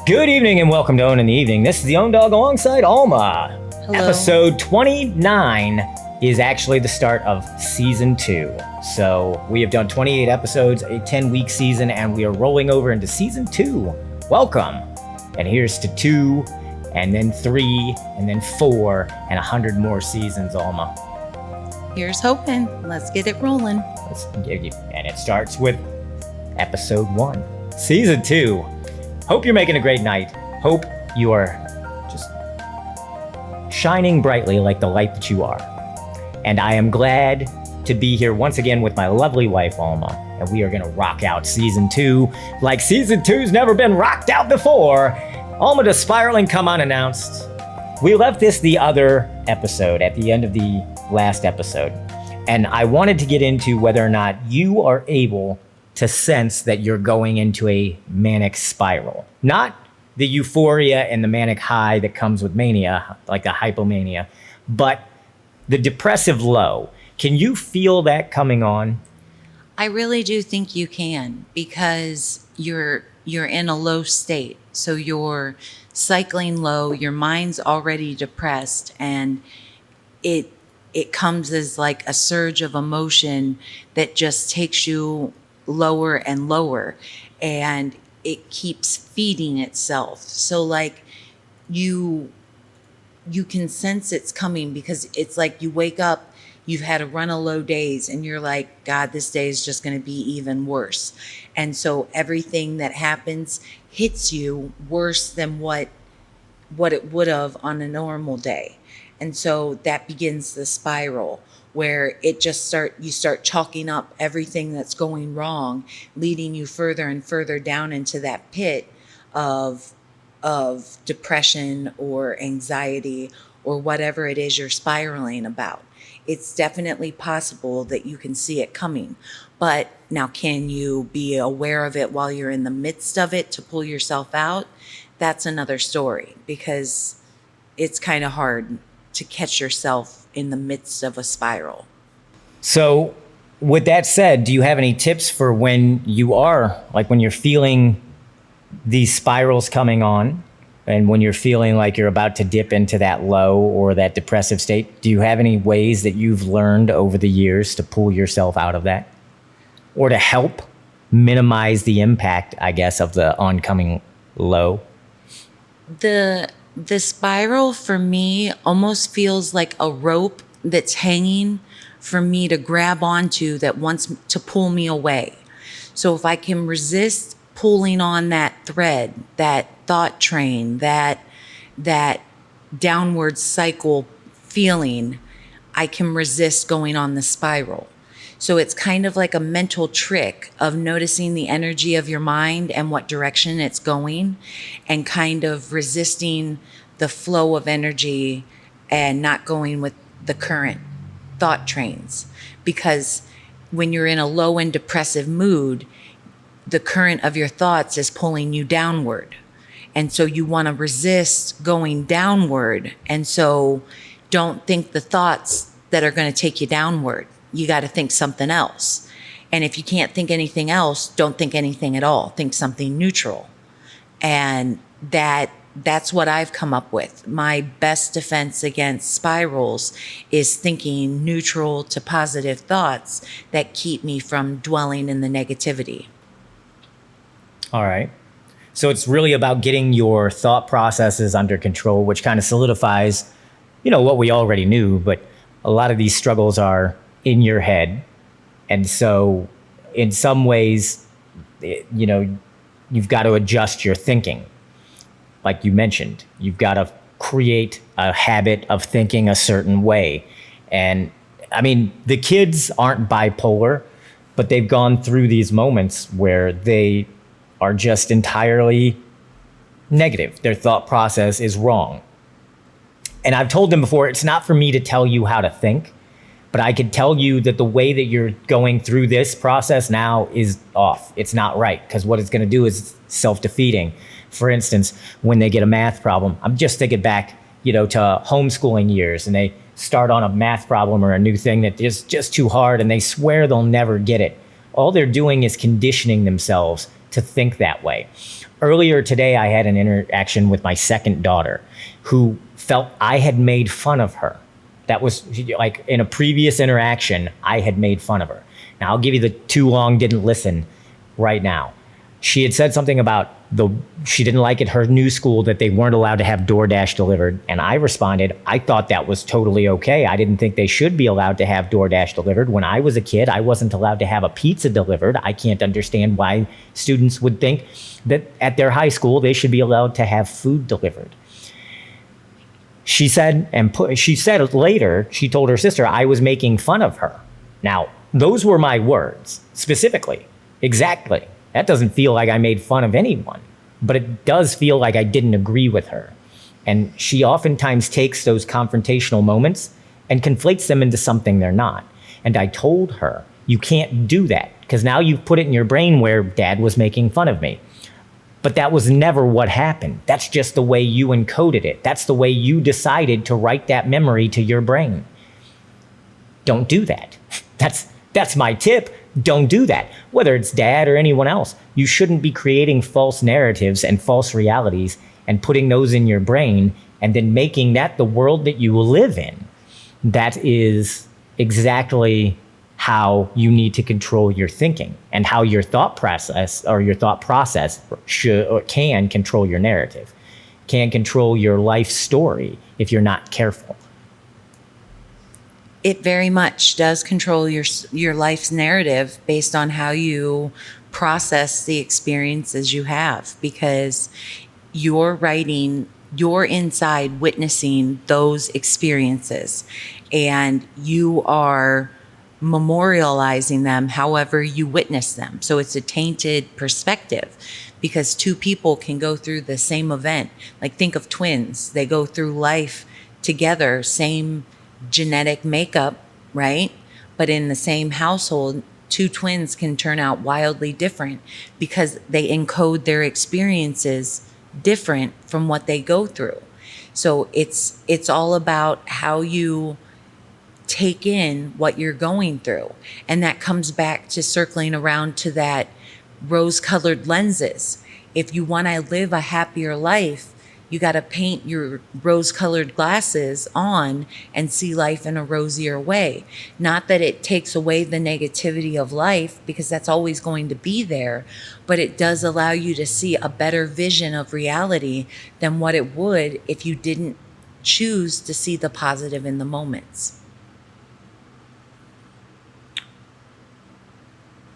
Good evening and welcome to Ownin the Evening. This is the Owndog alongside Alma. Hello. Episode 29 is actually the start of season 2. So we have done 28 episodes, a 10-week season, and we are rolling over into season 2. Welcome. And here's to 2, and then 3, and then 4, and 100 more seasons, Alma. Here's hoping. Let's get it rolling. And it starts with episode 1, season 2. Hope you're making a great night. Hope you are just shining brightly like the light that you are. And I am glad to be here once again with my lovely wife, Alma. And we are going to rock out season 2 like season 2's never been rocked out before. Alma does Spiraling come unannounced. We left this the other episode at the end of the last episode. And I wanted to get into whether or not you are able to sense that you're going into a manic spiral. Not the euphoria and the manic high that comes with mania, like the hypomania, but the depressive low. Can you feel that coming on? I really do think you can, because you're in a low state. So you're cycling low, your mind's already depressed, and it comes as like a surge of emotion that just takes you lower and lower, and it keeps feeding itself. So like you can sense it's coming, because it's like you wake up, you've had a run of low days, and you're like, God, this day is just going to be even worse. And so everything that happens hits you worse than what it would have on a normal day. And so that begins the spiral, where it just you start chalking up everything that's going wrong, leading you further and further down into that pit of depression or anxiety or whatever it is you're spiraling about. It's definitely possible that you can see it coming. But now, can you be aware of it while you're in the midst of it to pull yourself out? That's another story, because it's kind of hard to catch yourself in the midst of a spiral. So with that said, do you have any tips for when you are, like when you're feeling these spirals coming on, and when you're feeling like you're about to dip into that low or that depressive state? Do you have any ways that you've learned over the years to pull yourself out of that, or to help minimize the impact, I guess, of the oncoming low? The spiral for me almost feels like a rope that's hanging for me to grab onto, that wants to pull me away. So if I can resist pulling on that thread, that thought train, that downward cycle feeling, I can resist going on the spiral. So it's kind of like a mental trick of noticing the energy of your mind and what direction it's going, and kind of resisting the flow of energy and not going with the current thought trains. Because when you're in a low and depressive mood, the current of your thoughts is pulling you downward. And so you want to resist going downward. And so don't think the thoughts that are going to take you downward. You got to think something else. And if you can't think anything else, don't think anything at all. Think something neutral. And that's what I've come up with. My best defense against spirals is thinking neutral to positive thoughts that keep me from dwelling in the negativity. All right. So it's really about getting your thought processes under control, which kind of solidifies, what we already knew, but a lot of these struggles are in your head. And so in some ways, you've got to adjust your thinking. Like you mentioned, you've got to create a habit of thinking a certain way. And I mean, the kids aren't bipolar, but they've gone through these moments where they are just entirely negative. Their thought process is wrong. And I've told them before, it's not for me to tell you how to think, but I could tell you that the way that you're going through this process now is off. It's not right, because what it's going to do is self-defeating. For instance, when they get a math problem, I'm just thinking back, to homeschooling years, and they start on a math problem or a new thing that is just too hard, and they swear they'll never get it. All they're doing is conditioning themselves to think that way. Earlier today, I had an interaction with my second daughter who felt I had made fun of her. That was like in a previous interaction, I had made fun of her. Now, I'll give you the too long didn't listen right now. She had said something about she didn't like at her new school that they weren't allowed to have DoorDash delivered. And I responded, I thought that was totally okay. I didn't think they should be allowed to have DoorDash delivered. When I was a kid, I wasn't allowed to have a pizza delivered. I can't understand why students would think that at their high school, they should be allowed to have food delivered. She said, she said later, she told her sister, I was making fun of her. Now, those were my words, specifically, exactly. That doesn't feel like I made fun of anyone, but it does feel like I didn't agree with her. And she oftentimes takes those confrontational moments and conflates them into something they're not. And I told her, you can't do that, because now you've put it in your brain where Dad was making fun of me. But that was never what happened. That's just the way you encoded it. That's the way you decided to write that memory to your brain. Don't do that. That's my tip. Don't do that. Whether it's Dad or anyone else, you shouldn't be creating false narratives and false realities and putting those in your brain and then making that the world that you live in. That is exactly how you need to control your thinking and how your thought process should or can control your narrative, can control your life story if you're not careful. It very much does control your life's narrative based on how you process the experiences you have, because you're inside witnessing those experiences, and you are memorializing them however you witness them. So it's a tainted perspective, because two people can go through the same event. Like, think of twins. They go through life together, same genetic makeup, right? But in the same household, two twins can turn out wildly different because they encode their experiences different from what they go through. So it's all about how you take in what you're going through. And that comes back to circling around to that rose-colored lenses. If you want to live a happier life, you got to paint your rose-colored glasses on and see life in a rosier way. Not that it takes away the negativity of life, because that's always going to be there, but it does allow you to see a better vision of reality than what it would if you didn't choose to see the positive in the moments.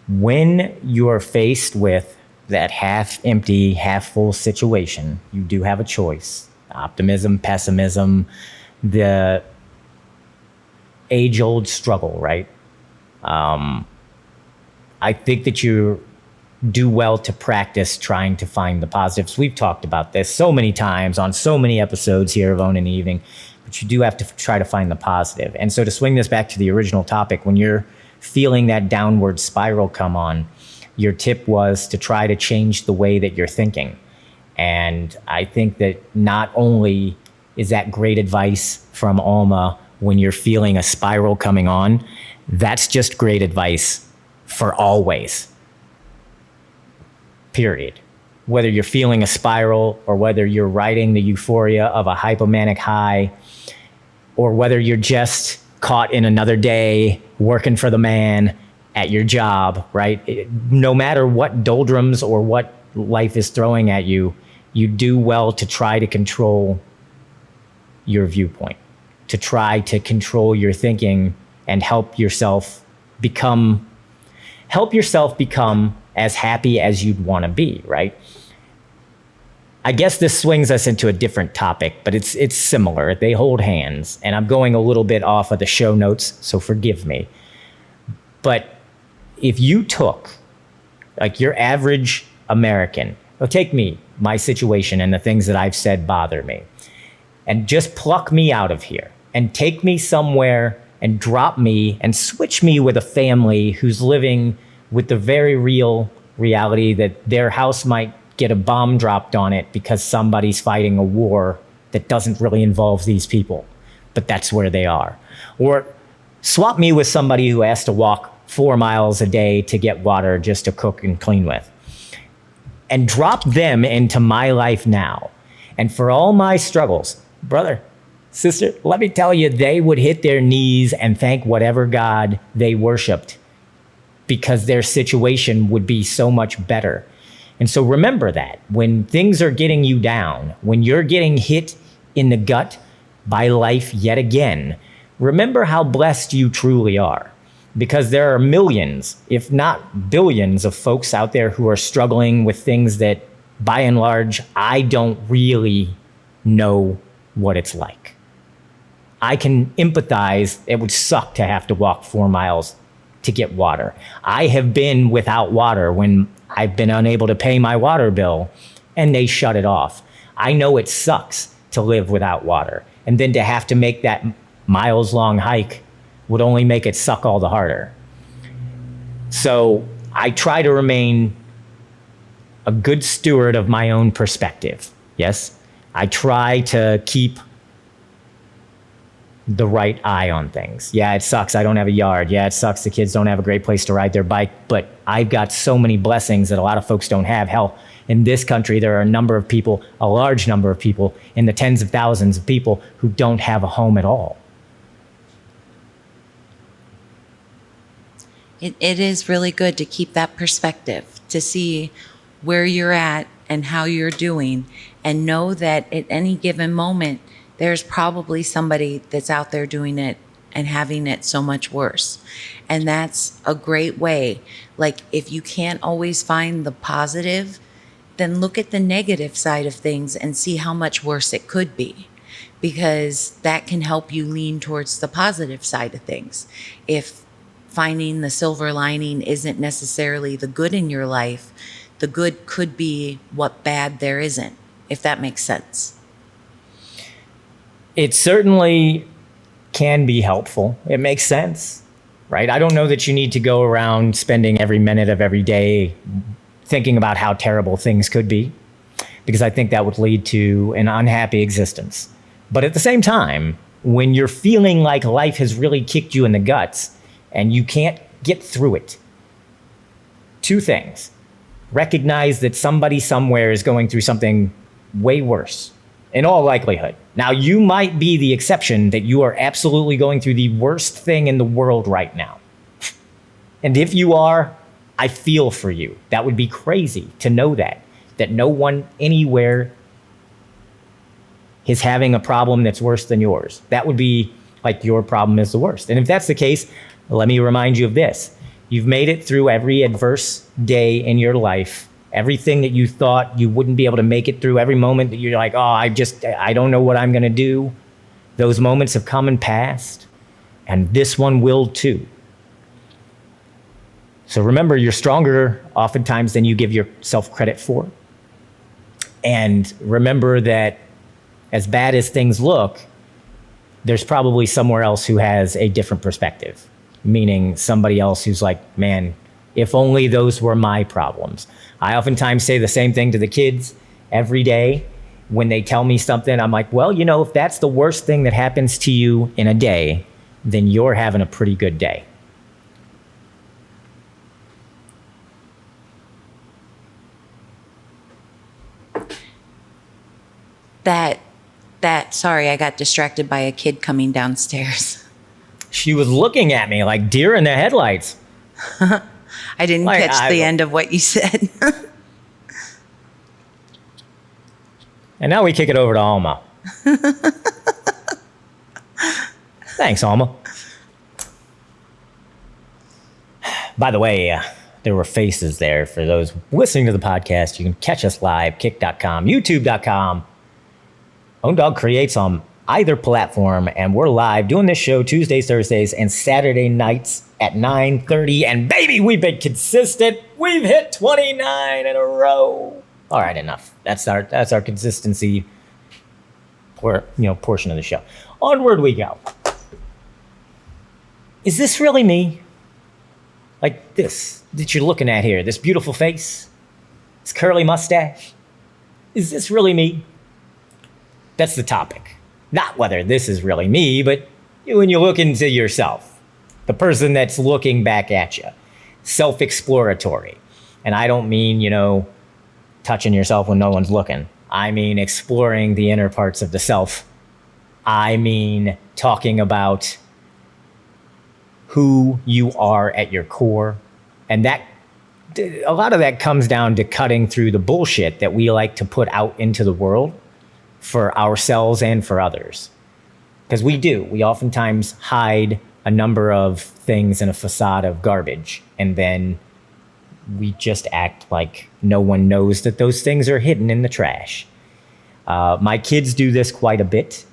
When you are faced with that half empty, half full situation, you do have a choice. Optimism, pessimism, the age-old struggle, right? I think that you do well to practice trying to find the positives. We've talked about this so many times on so many episodes here of Ownin the Evening, but you do have to try to find the positive. And so to swing this back to the original topic, when you're feeling that downward spiral come on, your tip was to try to change the way that you're thinking. And I think that not only is that great advice from Alma when you're feeling a spiral coming on, that's just great advice for always. Period. Whether you're feeling a spiral or whether you're riding the euphoria of a hypomanic high, or whether you're just caught in another day working for the man at your job, right? No matter what doldrums or what life is throwing at you, you do well to try to control your viewpoint, to try to control your thinking and help yourself become as happy as you'd want to be, right? I guess this swings us into a different topic, but it's similar. They hold hands, and I'm going a little bit off of the show notes, so forgive me. But if you took, like, your average American, or take me, my situation, and the things that I've said bother me, and just pluck me out of here and take me somewhere and drop me and switch me with a family who's living with the very real reality that their house might get a bomb dropped on it because somebody's fighting a war that doesn't really involve these people, but that's where they are. Or swap me with somebody who has to walk 4 miles a day to get water just to cook and clean with. and drop them into my life now. And for all my struggles, brother, sister, let me tell you, they would hit their knees and thank whatever God they worshiped, because their situation would be so much better. And so remember that when things are getting you down, when you're getting hit in the gut by life yet again, remember how blessed you truly are. Because there are millions, if not billions, of folks out there who are struggling with things that, by and large, I don't really know what it's like. I can empathize. It would suck to have to walk 4 miles to get water. I have been without water when I've been unable to pay my water bill and they shut it off. I know it sucks to live without water. And then to have to make that miles-long hike would only make it suck all the harder. So I try to remain a good steward of my own perspective. Yes, I try to keep the right eye on things. Yeah, it sucks I don't have a yard. Yeah, it sucks the kids don't have a great place to ride their bike, but I've got so many blessings that a lot of folks don't have. Hell, in this country, there are a number of people, a large number of people, in the tens of thousands of people who don't have a home at all. It is really good to keep that perspective, to see where you're at and how you're doing, and know that at any given moment, there's probably somebody that's out there doing it and having it so much worse. And that's a great way. Like, if you can't always find the positive, then look at the negative side of things and see how much worse it could be, because that can help you lean towards the positive side of things. If finding the silver lining isn't necessarily the good in your life, the good could be what bad there isn't, if that makes sense. It certainly can be helpful. It makes sense, right? I don't know that you need to go around spending every minute of every day thinking about how terrible things could be, because I think that would lead to an unhappy existence. But at the same time, when you're feeling like life has really kicked you in the guts and you can't get through it, 2 things. Recognize that somebody somewhere is going through something way worse, in all likelihood. Now, you might be the exception, that you are absolutely going through the worst thing in the world right now. And if you are, I feel for you. That would be crazy to know that no one anywhere is having a problem that's worse than yours. That would be like your problem is the worst. And if that's the case, let me remind you of this. You've made it through every adverse day in your life, everything that you thought you wouldn't be able to make it through, every moment that you're like, oh, I don't know what I'm going to do. Those moments have come and passed, and this one will too. So remember, you're stronger oftentimes than you give yourself credit for. And remember that as bad as things look, there's probably somewhere else who has a different perspective, meaning somebody else who's like, man, if only those were my problems. I oftentimes say the same thing to the kids every day. When they tell me something, I'm like, well, if that's the worst thing that happens to you in a day, then you're having a pretty good day. Sorry, I got distracted by a kid coming downstairs. She was looking at me like deer in the headlights. I didn't catch the end of what you said. And now we kick it over to Alma. Thanks, Alma. By the way, there were faces there. For those listening to the podcast, you can catch us live, kick.com, youtube.com. Owndog creates on either platform, and we're live doing this show Tuesdays, Thursdays, and Saturday nights at 9:30. And baby, we've been consistent. We've hit 29 in a row. All right, enough. That's our consistency portion of the show. Onward we go. Is this really me? Like this that you're looking at here, this beautiful face, this curly mustache. Is this really me? That's the topic. Not whether this is really me, but when you look into yourself, the person that's looking back at you, self-exploratory. And I don't mean, touching yourself when no one's looking. I mean exploring the inner parts of the self. I mean talking about who you are at your core. And that a lot of that comes down to cutting through the bullshit that we like to put out into the world for ourselves and for others. Because we oftentimes hide a number of things in a facade of garbage, and then we just act like no one knows that those things are hidden in the trash. My kids do this quite a bit.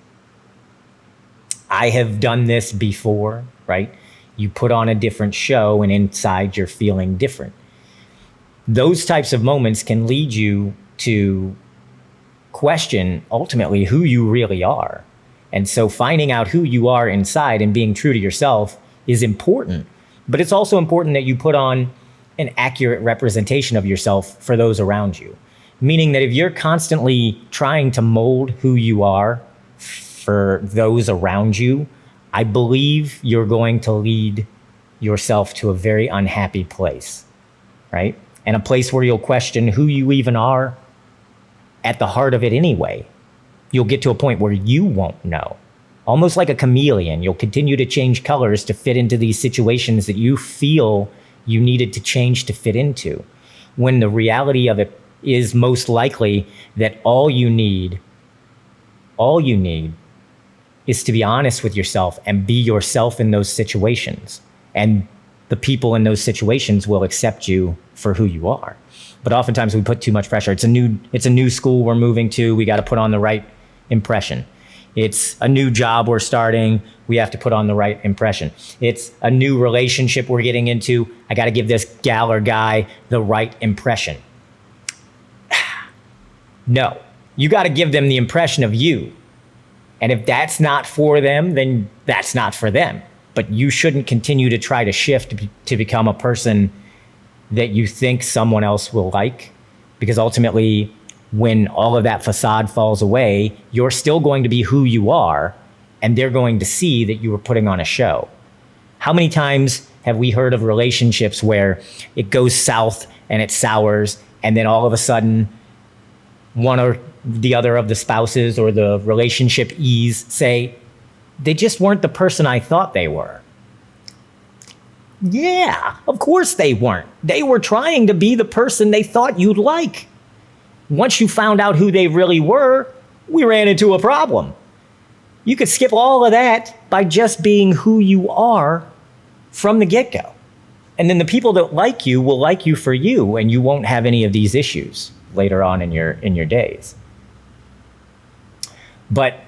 I have done this before, right? You put on a different show and inside you're feeling different. Those types of moments can lead you to question ultimately who you really are. And so finding out who you are inside and being true to yourself is important. But it's also important that you put on an accurate representation of yourself for those around you. Meaning that if you're constantly trying to mold who you are for those around you, I believe you're going to lead yourself to a very unhappy place, right? And a place where you'll question who you even are at the heart of it anyway. You'll get to a point where you won't know. Almost like a chameleon, you'll continue to change colors to fit into these situations that you feel you needed to change to fit into, when the reality of it is most likely that all you need is to be honest with yourself and be yourself in those situations. And the people in those situations will accept you for who you are. But oftentimes we put too much pressure. It's a new school we're moving to. We got to put on the right impression. It's a new job we're starting. We have to put on the right impression. It's a new relationship we're getting into. I got to give this gal or guy the right impression. No, you got to give them the impression of you. And if that's not for them, then that's not for them. But you shouldn't continue to try to shift to become a person that you think someone else will like, because ultimately, when all of that facade falls away, you're still going to be who you are, and they're going to see that you were putting on a show. How many times have we heard of relationships where it goes south and it sours, and then all of a sudden, one or the other of the spouses or the relationship ease say, they just weren't the person I thought they were? Yeah, of course they weren't. They were trying to be the person they thought you'd like. Once you found out who they really were, we ran into a problem. You could skip all of that by just being who you are from the get-go. And then the people that like you will like you for you, and you won't have any of these issues later on in your days. But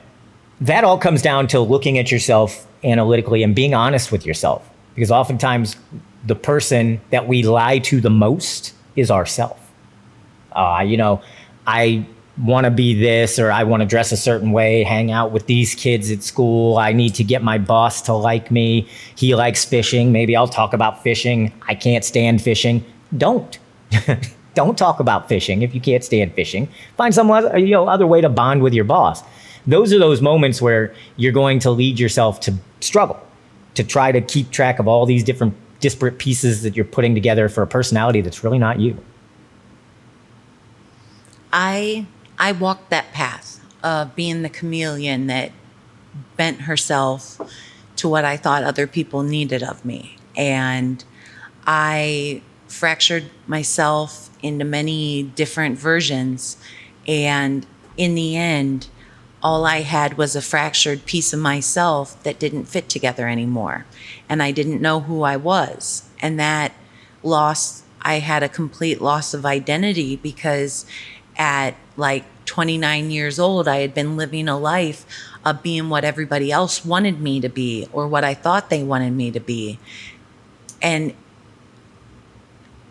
that all comes down to looking at yourself analytically and being honest with yourself. Because oftentimes the person that we lie to the most is ourself. I want to be this, or I want to dress a certain way, hang out with these kids at school. I need to get my boss to like me. He likes fishing. Maybe I'll talk about fishing. I can't stand fishing. Don't. Don't talk about fishing if you can't stand fishing. Find some other way to bond with your boss. Those are those moments where you're going to lead yourself to struggle, to try to keep track of all these different disparate pieces that you're putting together for a personality that's really not you. I walked that path of being the chameleon that bent herself to what I thought other people needed of me. And I fractured myself into many different versions. And in the end, all I had was a fractured piece of myself that didn't fit together anymore. And I didn't know who I was. And that I had a complete loss of identity, because at like 29 years old, I had been living a life of being what everybody else wanted me to be, or what I thought they wanted me to be. And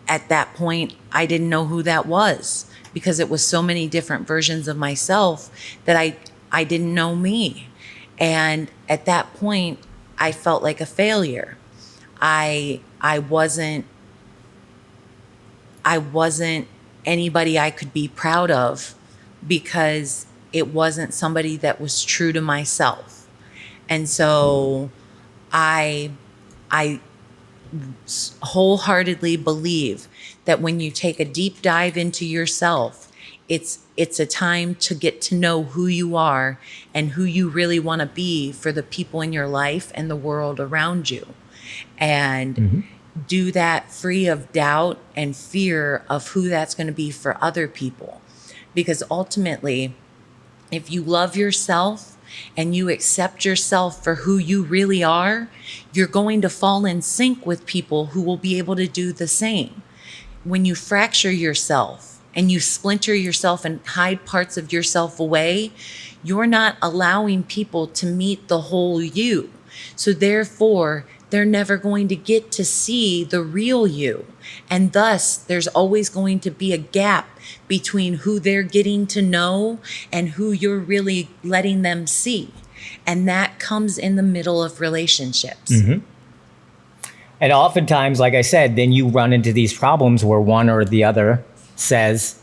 at that point, I didn't know who that was, because it was so many different versions of myself that I didn't know me. And at that point, I felt like a failure. I wasn't anybody I could be proud of, because it wasn't somebody that was true to myself. And so I wholeheartedly believe that when you take a deep dive into yourself It's a time to get to know who you are and who you really want to be for the people in your life and the world around you. And do that free of doubt and fear of who that's going to be for other people. Because ultimately, if you love yourself and you accept yourself for who you really are, you're going to fall in sync with people who will be able to do the same. When you fracture yourself and you splinter yourself and hide parts of yourself away, you're not allowing people to meet the whole you. So therefore, they're never going to get to see the real you. And thus, there's always going to be a gap between who they're getting to know and who you're really letting them see. And that comes in the middle of relationships. And oftentimes, like I said, then you run into these problems where one or the other says,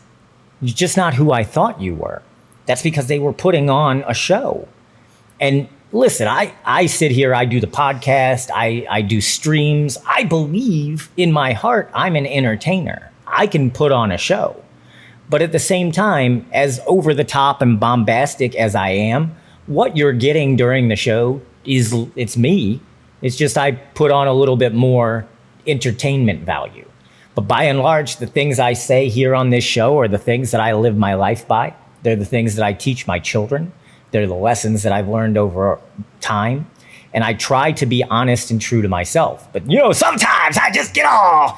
"You're just not who I thought you were." That's because they were putting on a show. And listen, I sit here, I do the podcast, I do streams. I believe in my heart I'm an entertainer. I can put on a show. But at the same time, as over the top and bombastic as I am, what you're getting during the show it's me. It's just I put on a little bit more entertainment value. But by and large, the things I say here on this show are the things that I live my life by. They're the things that I teach my children. They're the lessons that I've learned over time. And I try to be honest and true to myself. But, sometimes I just get all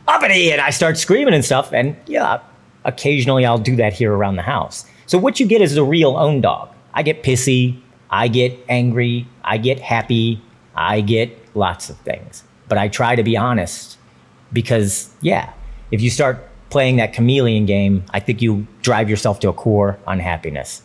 uppity and I start screaming and stuff. And yeah, occasionally I'll do that here around the house. So what you get is the real Owndog. I get pissy. I get angry. I get happy. I get lots of things. But I try to be honest because, if you start playing that chameleon game, I think you drive yourself to a core unhappiness.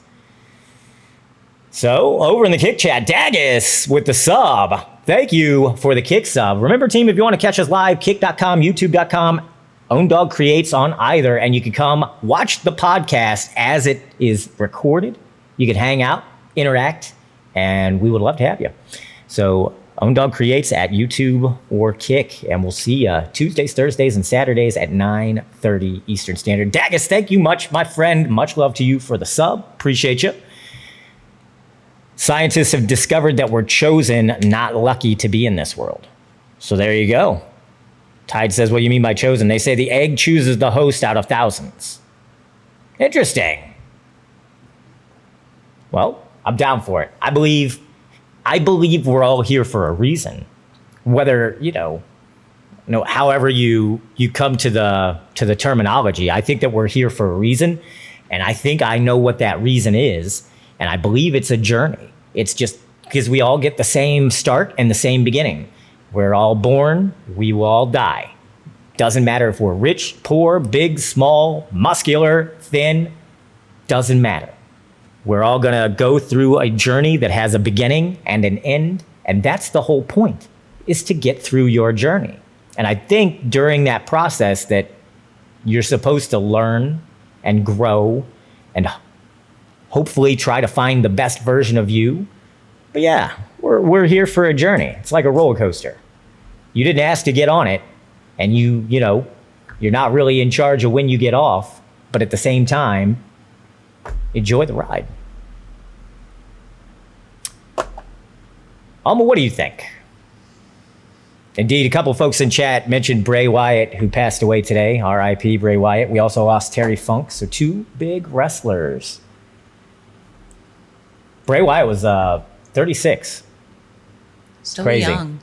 So, over in the Kick chat, Daggis with the sub. Thank you for the Kick sub. Remember, team, if you want to catch us live, kick.com, youtube.com, Owndog creates on either, and you can come watch the podcast as it is recorded. You can hang out, interact, and we would love to have you. So, Owndog creates at YouTube or Kick, and we'll see you Tuesdays, Thursdays, and Saturdays at 9:30 Eastern Standard. Daggis, thank you much, my friend. Much love to you for the sub. Appreciate you. Scientists have discovered that we're chosen, not lucky, to be in this world. So there you go. Tide says, what do you mean by chosen? They say the egg chooses the host out of thousands. Interesting. Well, I'm down for it. I believe we're all here for a reason. Whether, however you come to the terminology, I think that we're here for a reason. And I think I know what that reason is. And I believe it's a journey. It's just because we all get the same start and the same beginning. We're all born, we will all die. Doesn't matter if we're rich, poor, big, small, muscular, thin, doesn't matter. We're all gonna go through a journey that has a beginning and an end. And that's the whole point, is to get through your journey. And I think during that process that you're supposed to learn and grow and hopefully try to find the best version of you. But yeah, we're here for a journey. It's like a roller coaster. You didn't ask to get on it, and you're not really in charge of when you get off, but at the same time, enjoy the ride. Alma, what do you think? Indeed, a couple folks in chat mentioned Bray Wyatt, who passed away today. R.I.P. Bray Wyatt. We also lost Terry Funk, so two big wrestlers. Bray Wyatt was 36. Still crazy. Young.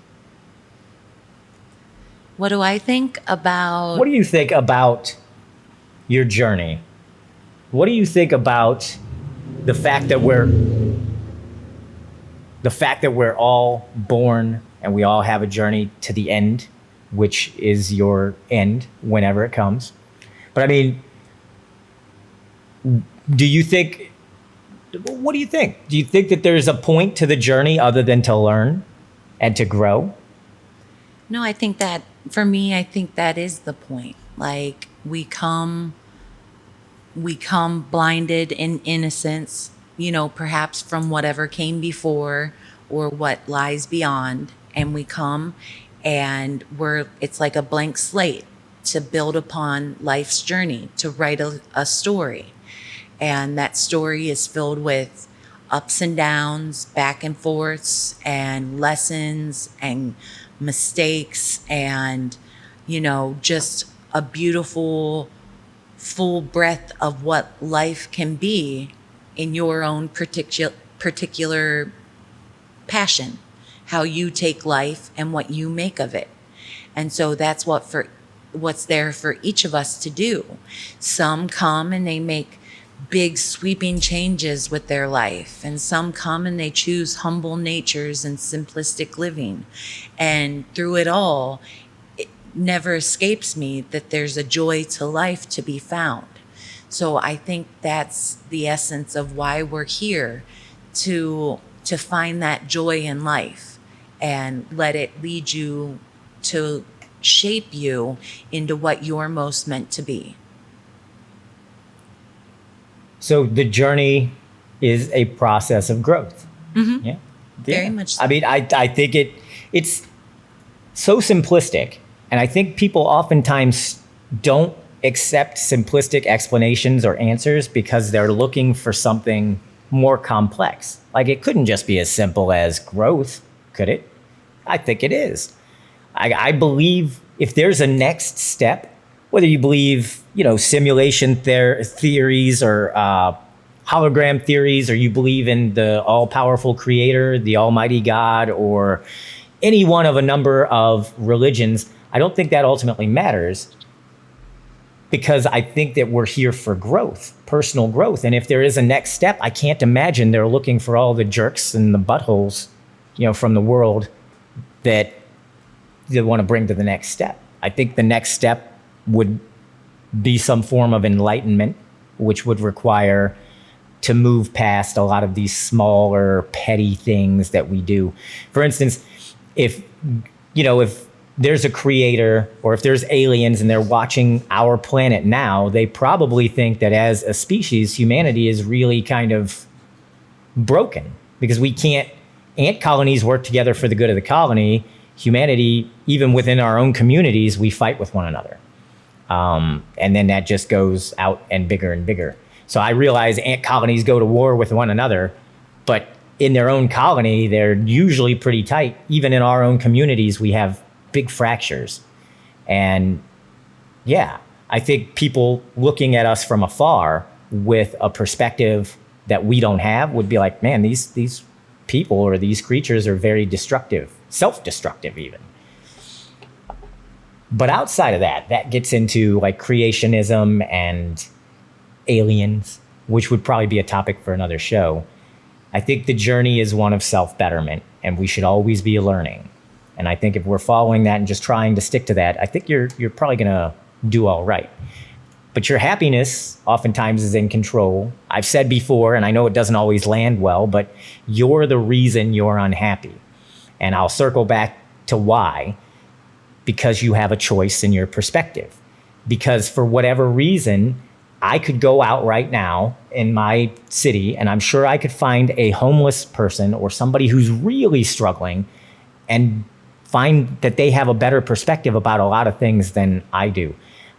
What do I think about... What do you think about your journey? What do you think about the fact that we're all born and we all have a journey to the end, which is your end whenever it comes? But I mean, what do you think? Do you think that there's a point to the journey other than to learn and to grow? No, I think that, for me, I think that is the point. Like, we come blinded in innocence, perhaps from whatever came before or what lies beyond. And we come and it's like a blank slate. to build upon life's journey, to write a story. And that story is filled with ups and downs, back and forths, and lessons and mistakes, and, just a beautiful, full breadth of what life can be in your own particular passion, how you take life and what you make of it. And so that's what's there for each of us to do. Some come and they make big sweeping changes with their life, and some come and they choose humble natures and simplistic living. And through it all, it never escapes me that there's a joy to life to be found. So I think that's the essence of why we're here, to find that joy in life and let it lead you to shape you into what you're most meant to be. So the journey is a process of growth. Mm-hmm. Yeah. Very much so. I mean, I think it's so simplistic. And I think people oftentimes don't accept simplistic explanations or answers because they're looking for something more complex. Like, it couldn't just be as simple as growth, could it? I think it is. I believe if there's a next step, whether you believe, simulation theories or hologram theories, or you believe in the all-powerful creator, the almighty God, or any one of a number of religions, I don't think that ultimately matters, because I think that we're here for growth, personal growth. And if there is a next step, I can't imagine they're looking for all the jerks and the buttholes, from the world that they want to bring to the next step. I think the next step would be some form of enlightenment, which would require to move past a lot of these smaller, petty things that we do. For instance, if there's a creator, or if there's aliens and they're watching our planet now, they probably think that as a species, humanity is really kind of broken, because ant colonies work together for the good of the colony. Humanity, even within our own communities, we fight with one another. And then that just goes out and bigger. So I realize ant colonies go to war with one another, but in their own colony, they're usually pretty tight. Even in our own communities, we have big fractures. And yeah, I think people looking at us from afar with a perspective that we don't have would be like, man, these people or these creatures are very destructive, self-destructive even. But outside of that gets into like creationism and aliens, which would probably be a topic for another show. I think the journey is one of self-betterment, and we should always be learning. And I think if we're following that and just trying to stick to that, I think you're probably going to do all right. But your happiness oftentimes is in control. I've said before, and I know it doesn't always land well, but you're the reason you're unhappy. And I'll circle back to why. Because you have a choice in your perspective. Because for whatever reason, I could go out right now in my city, and I'm sure I could find a homeless person or somebody who's really struggling, and find that they have a better perspective about a lot of things than I do.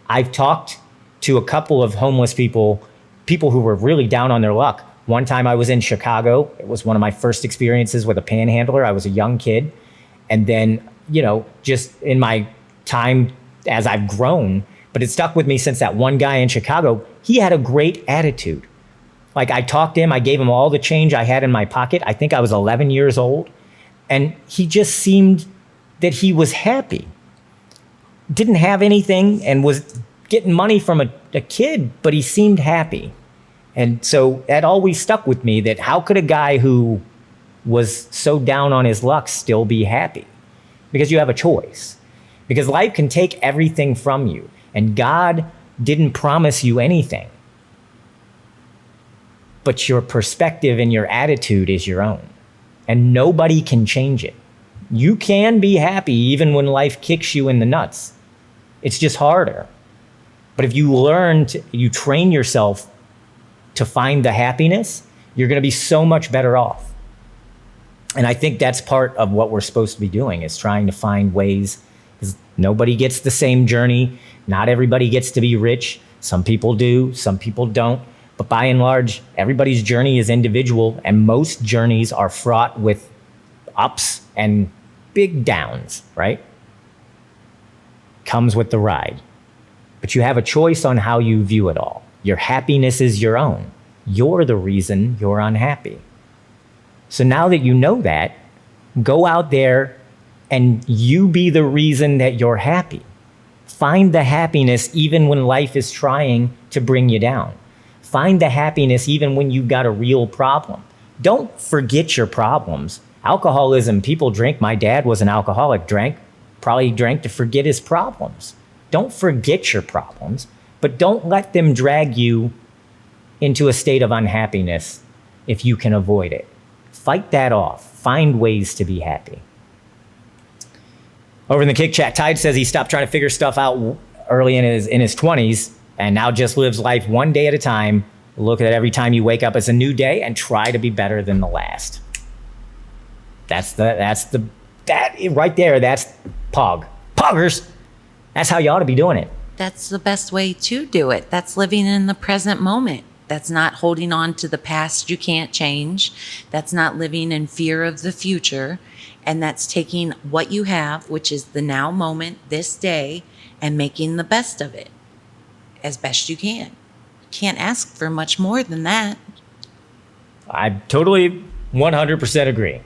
I've talked to a couple of homeless people who were really down on their luck. One time I was in Chicago. It was one of my first experiences with a panhandler. I was a young kid. And then, just in my time as I've grown, but it stuck with me since that one guy in Chicago, he had a great attitude. Like, I talked to him, I gave him all the change I had in my pocket. I think I was 11 years old. And he just seemed that he was happy. Didn't have anything and was getting money from a kid, but he seemed happy. And so that always stuck with me, that how could a guy who was so down on his luck still be happy? Because you have a choice. Because life can take everything from you, and God didn't promise you anything. But your perspective and your attitude is your own, and nobody can change it. You can be happy even when life kicks you in the nuts. It's just harder. But if you train yourself to find the happiness, you're going to be so much better off. And I think that's part of what we're supposed to be doing, is trying to find ways 'Cause nobody gets the same journey. Not everybody gets to be rich. Some people do, some people don't. But by and large, everybody's journey is individual, and most journeys are fraught with ups and big downs, right? Comes with the ride. But you have a choice on how you view it all. Your happiness is your own. You're the reason you're unhappy. So now that you know that, go out there and you be the reason that you're happy. Find the happiness even when life is trying to bring you down. Find the happiness even when you've got a real problem. Don't forget your problems. Alcoholism, people drink. My dad was an alcoholic, probably drank to forget his problems. Don't forget your problems, but don't let them drag you into a state of unhappiness if you can avoid it. Fight that off. Find ways to be happy. Over in the Kick Chat, Tide says he stopped trying to figure stuff out early in his 20s and now just lives life one day at a time. Look at every time you wake up as a new day and try to be better than the last. That right there, that's Poggers. That's how you ought to be doing it. That's the best way to do it. That's living in the present moment. That's not holding on to the past you can't change. That's not living in fear of the future. And that's taking what you have, which is the now moment, this day, and making the best of it as best you can. Can't ask for much more than that. I totally 100% agree.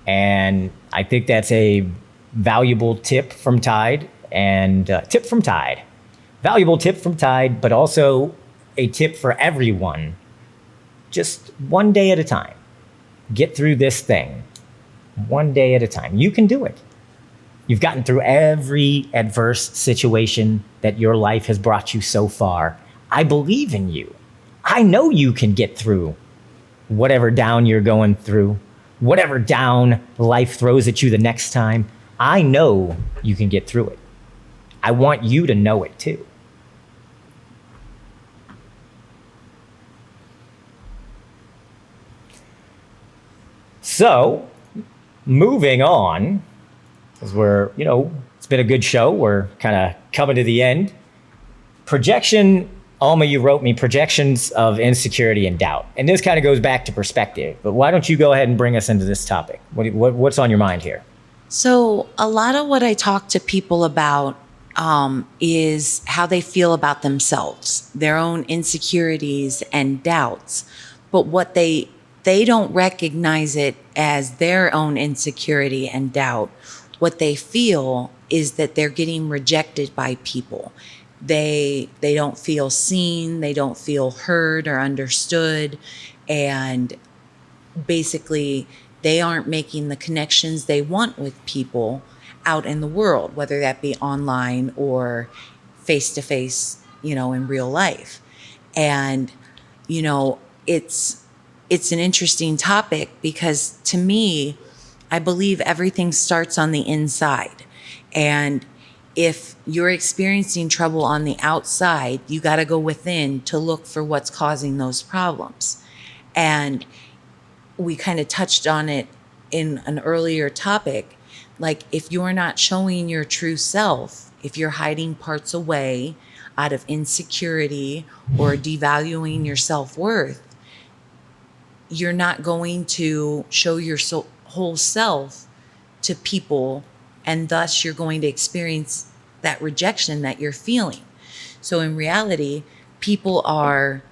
And I think that's a valuable tip from Tide. Valuable tip from Tide, but also a tip for everyone. Just one day at a time. Get through this thing. One day at a time. You can do it. You've gotten through every adverse situation that your life has brought you so far. I believe in you. I know you can get through whatever down you're going through, whatever down life throws at you the next time. I know you can get through it. I want you to know it too. So, moving on, because it's been a good show. We're kind of coming to the end. Projection, Alma, you wrote me projections of insecurity and doubt. And this kind of goes back to perspective. But why don't you go ahead and bring us into this topic? What's on your mind here? So a lot of what I talk to people about is how they feel about themselves, their own insecurities and doubts. But what they don't recognize it as their own insecurity and doubt. What they feel is that they're getting rejected by people. They don't feel seen, they don't feel heard or understood, and basically they aren't making the connections they want with people out in the world, whether that be online or face to face, in real life. And, it's an interesting topic because to me, I believe everything starts on the inside. And if you're experiencing trouble on the outside, you got to go within to look for what's causing those problems. And we kind of touched on it in an earlier topic. Like if you're not showing your true self, if you're hiding parts away out of insecurity or devaluing your self-worth, you're not going to show your whole self to people, and thus you're going to experience that rejection that you're feeling. So in reality, people are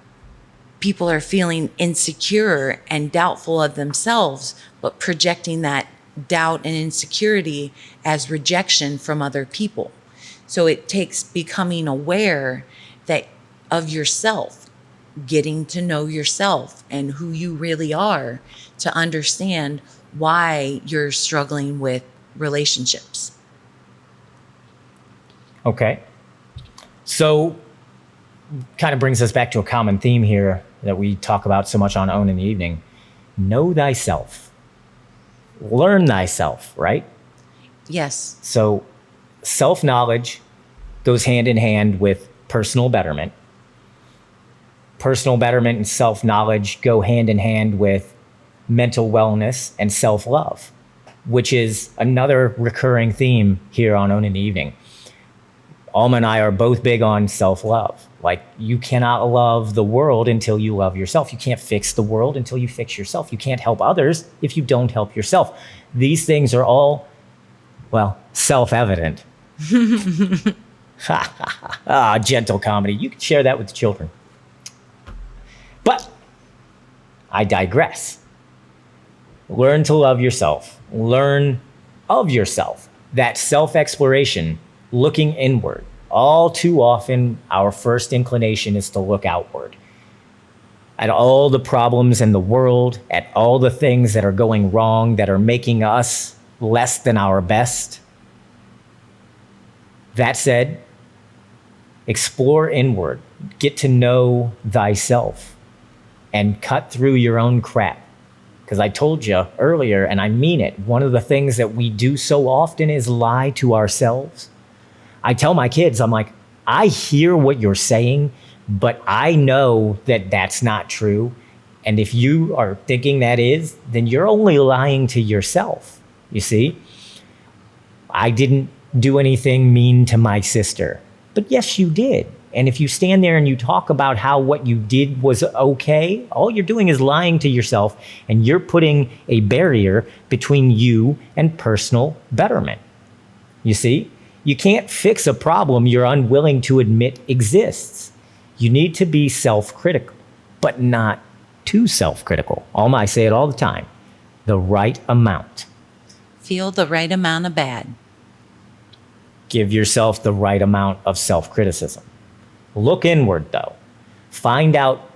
feeling insecure and doubtful of themselves, but projecting that doubt and insecurity as rejection from other people. So it takes becoming aware of yourself, getting to know yourself and who you really are to understand why you're struggling with relationships. Okay. So kind of brings us back to a common theme here that we talk about so much on Ownin the Evening. Know thyself. Learn thyself, right? Yes. So self-knowledge goes hand in hand with personal betterment. Personal betterment and self-knowledge go hand in hand with mental wellness and self-love. which is another recurring theme here on Ownin the Evening. Alma and I are both big on self-love. Like, you cannot love the world until you love yourself. You can't fix the world until you fix yourself. You can't help others if you don't help yourself. These things are all, well, self-evident. Gentle comedy. You can share that with the children. But I digress. Learn to love yourself. Learn of yourself. That self-exploration, looking inward. All too often, our first inclination is to look outward at all the problems in the world, at all the things that are going wrong, that are making us less than our best. That said, explore inward, get to know thyself, and cut through your own crap. Because I told you earlier, and I mean it, one of the things that we do so often is lie to ourselves. I tell my kids, I'm like, I hear what you're saying, but I know that that's not true. And if you are thinking that is, then you're only lying to yourself. You see? I didn't do anything mean to my sister. But yes, you did. And if you stand there and you talk about how what you did was okay, all you're doing is lying to yourself, and you're putting a barrier between you and personal betterment. You see? You can't fix a problem you're unwilling to admit exists. You need to be self-critical, but not too self-critical. Alma, I say it all the time. The right amount. Feel the right amount of bad. Give yourself the right amount of self-criticism. Look inward, though. Find out,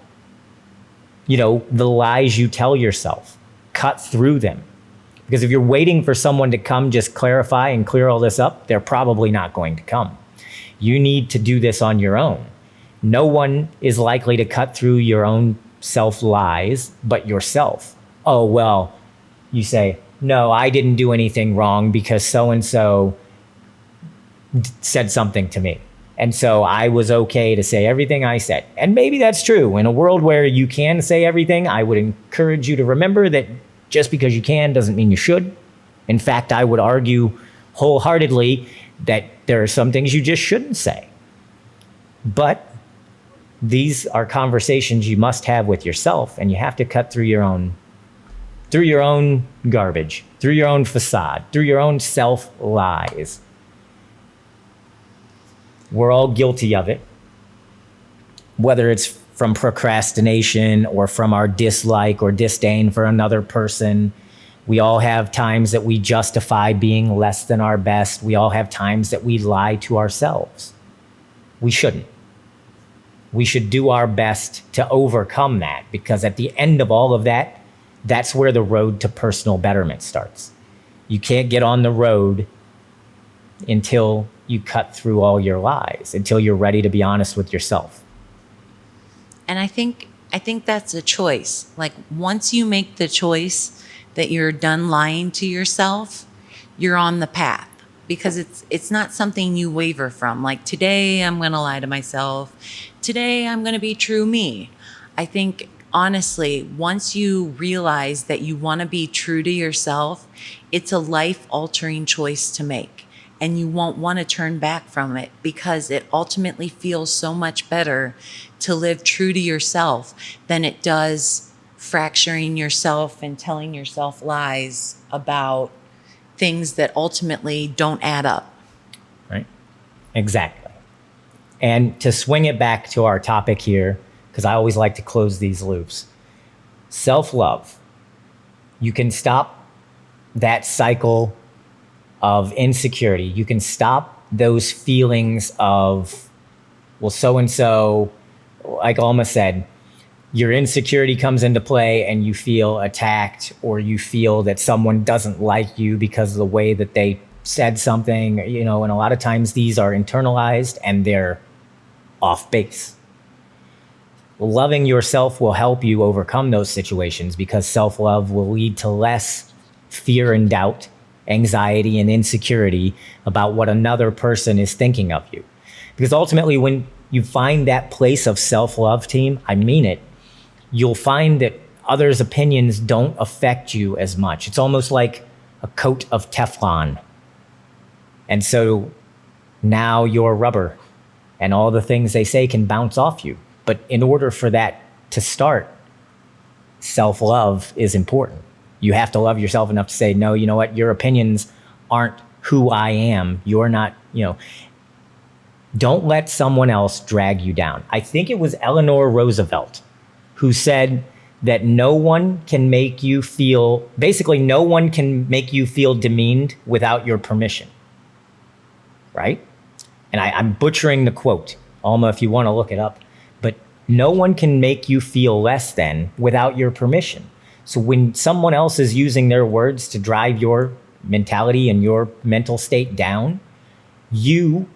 the lies you tell yourself. Cut through them. Because if you're waiting for someone to come just clarify and clear all this up, they're probably not going to come. You need to do this on your own. No one is likely to cut through your own self-lies but yourself. Oh, well, you say, no, I didn't do anything wrong because so-and-so said something to me. And so I was okay to say everything I said. And maybe that's true. In a world where you can say everything, I would encourage you to remember that just because you can doesn't mean you should. In fact, I would argue wholeheartedly that there are some things you just shouldn't say. But these are conversations you must have with yourself, and you have to cut through your own garbage, through your own facade, through your own self-lies. We're all guilty of it, whether it's from procrastination or from our dislike or disdain for another person. We all have times that we justify being less than our best. We all have times that we lie to ourselves. We shouldn't. We should do our best to overcome that, because at the end of all of that, that's where the road to personal betterment starts. You can't get on the road until you cut through all your lies, until you're ready to be honest with yourself. And I think that's a choice. Like, once you make the choice that you're done lying to yourself, you're on the path, because it's not something you waver from. Like, today I'm going to lie to myself. Today I'm going to be true me. I think, honestly, once you realize that you want to be true to yourself, it's a life-altering choice to make. And you won't want to turn back from it, because it ultimately feels so much better to live true to yourself than it does fracturing yourself and telling yourself lies about things that ultimately don't add up. Right? Exactly. And to swing it back to our topic here, because I always like to close these loops. Self-love. You can stop that cycle of insecurity. You can stop those feelings of, well, so-and-so, like Alma said, your insecurity comes into play and you feel attacked, or you feel that someone doesn't like you because of the way that they said something, and a lot of times these are internalized and they're off base. Loving yourself will help you overcome those situations, because self-love will lead to less fear and doubt, anxiety and insecurity about what another person is thinking of you. Because ultimately, when you find that place of self-love, team, I mean it, you'll find that others' opinions don't affect you as much. It's almost like a coat of Teflon. And so now you're rubber, and all the things they say can bounce off you. But in order for that to start, self-love is important. You have to love yourself enough to say, no, you know what? Your opinions aren't who I am. You're not, don't let someone else drag you down. I think it was Eleanor Roosevelt who said that no one can make you feel demeaned without your permission. Right? And I'm butchering the quote. Alma, if you want to look it up. But no one can make you feel less than without your permission. So when someone else is using their words to drive your mentality and your mental state down, you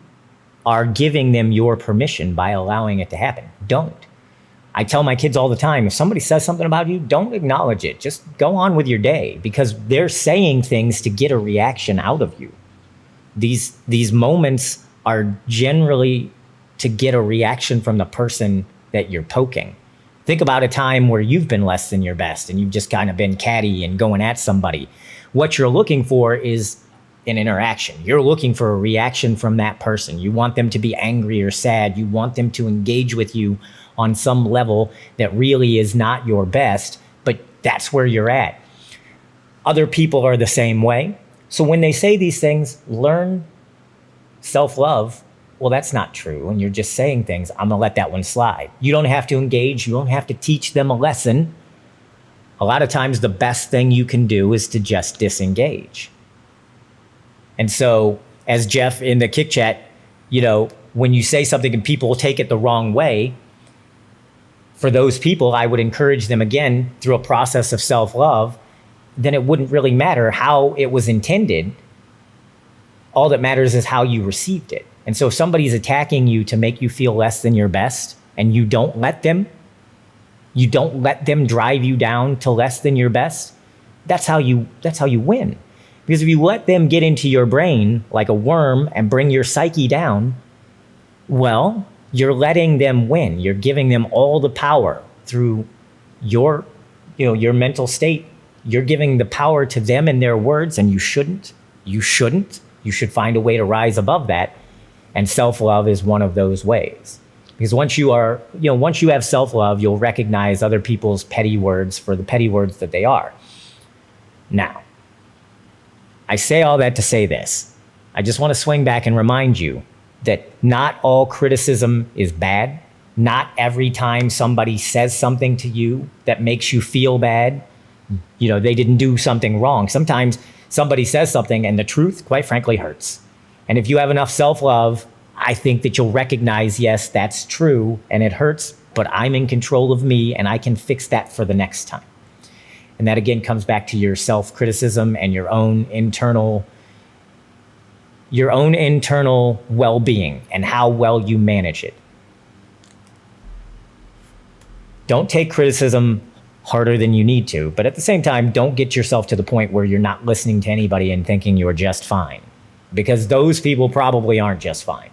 are giving them your permission by allowing it to happen. Don't. I tell my kids all the time, if somebody says something about you, don't acknowledge it. Just go on with your day, because they're saying things to get a reaction out of you. These moments are generally to get a reaction from the person that you're poking. Think about a time where you've been less than your best and you've just kind of been catty and going at somebody. What you're looking for is an interaction. You're looking for a reaction from that person. You want them to be angry or sad. You want them to engage with you on some level that really is not your best, but that's where you're at. Other people are the same way. So when they say these things, learn self-love. Well, that's not true. And you're just saying things. I'm going to let that one slide. You don't have to engage. You don't have to teach them a lesson. A lot of times the best thing you can do is to just disengage. And so as Jeff in the Kick Chat, when you say something and people take it the wrong way, for those people, I would encourage them again through a process of self-love. Then it wouldn't really matter how it was intended. All that matters is how you received it. And so if somebody's attacking you to make you feel less than your best, and you don't let them drive you down to less than your best, that's how you win. Because if you let them get into your brain like a worm and bring your psyche down, well, you're letting them win. You're giving them all the power through your mental state. You're giving the power to them and their words, and you shouldn't. You should find a way to rise above that. And self-love is one of those ways. Because once you have self-love, you'll recognize other people's petty words for the petty words that they are. Now, I say all that to say this. I just want to swing back and remind you that not all criticism is bad. Not every time somebody says something to you that makes you feel bad, they didn't do something wrong. Sometimes somebody says something and the truth, quite frankly, hurts. And if you have enough self-love, I think that you'll recognize, yes, that's true and it hurts, but I'm in control of me and I can fix that for the next time. And that again comes back to your self-criticism and your own internal well-being and how well you manage it. Don't take criticism harder than you need to, but at the same time, don't get yourself to the point where you're not listening to anybody and thinking you're just fine, because those people probably aren't just fine.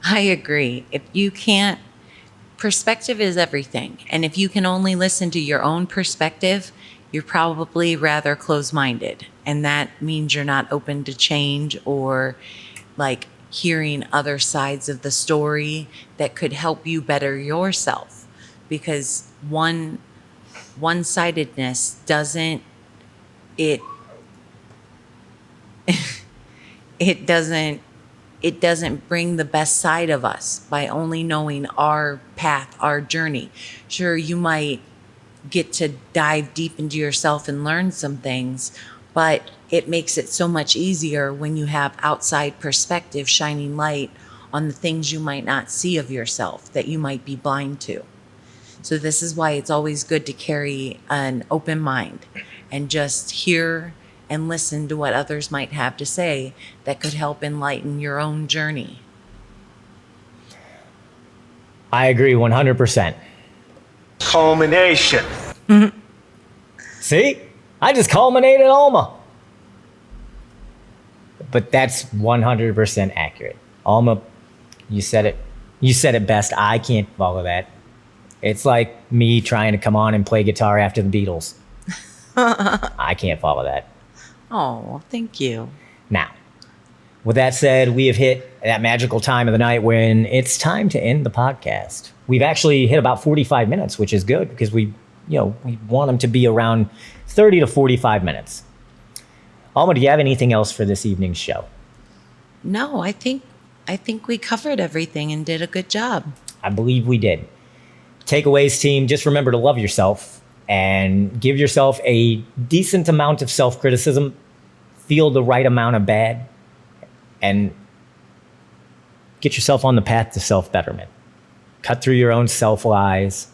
I agree. Perspective is everything. And if you can only listen to your own perspective, you're probably rather closed-minded. And that means you're not open to change or like hearing other sides of the story that could help you better yourself. Because one-sidedness doesn't bring the best side of us by only knowing our path, our journey. Sure, you might get to dive deep into yourself and learn some things, but it makes it so much easier when you have outside perspective shining light on the things you might not see of yourself that you might be blind to. So this is why it's always good to carry an open mind and just hear and listen to what others might have to say that could help enlighten your own journey. I agree 100%. Culmination. See? I just culminated Alma. But that's 100% accurate. Alma, you said it. You said it best. I can't follow that. It's like me trying to come on and play guitar after the Beatles. I can't follow that. Oh, thank you. Now, with that said, we have hit that magical time of the night when it's time to end the podcast. We've actually hit about 45 minutes, which is good because we want them to be around 30 to 45 minutes. Alma, do you have anything else for this evening's show? No, I think we covered everything and did a good job. I believe we did. Takeaways, team, just remember to love yourself and give yourself a decent amount of self-criticism, feel the right amount of bad, and get yourself on the path to self-betterment. Cut through your own self-lies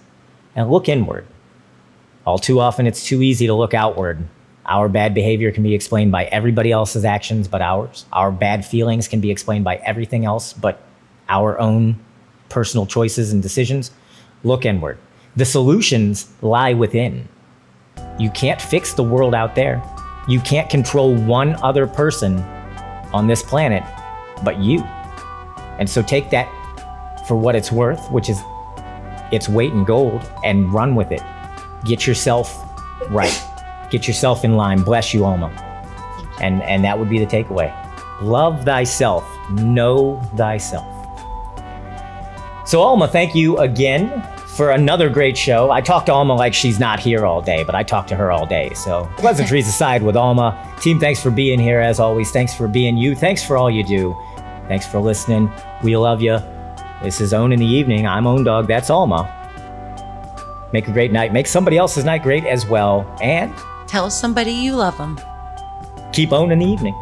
and look inward. All too often, it's too easy to look outward. Our bad behavior can be explained by everybody else's actions but ours. Our bad feelings can be explained by everything else but our own personal choices and decisions. Look inward. The solutions lie within. You can't fix the world out there. You can't control one other person on this planet but you. And so take that for what it's worth, which is its weight in gold, and run with it. Get yourself right. Get yourself in line. Bless you, Alma. And that would be the takeaway. Love thyself. Know thyself. So, Alma, thank you again for another great show. I talk to Alma like she's not here all day, but I talk to her all day. So, pleasantries aside with Alma. Team, thanks for being here as always. Thanks for being you. Thanks for all you do. Thanks for listening. We love you. This is Ownin the Evening. I'm Owndog. That's Alma. Make a great night. Make somebody else's night great as well. And tell somebody you love them. Keep owning the evening.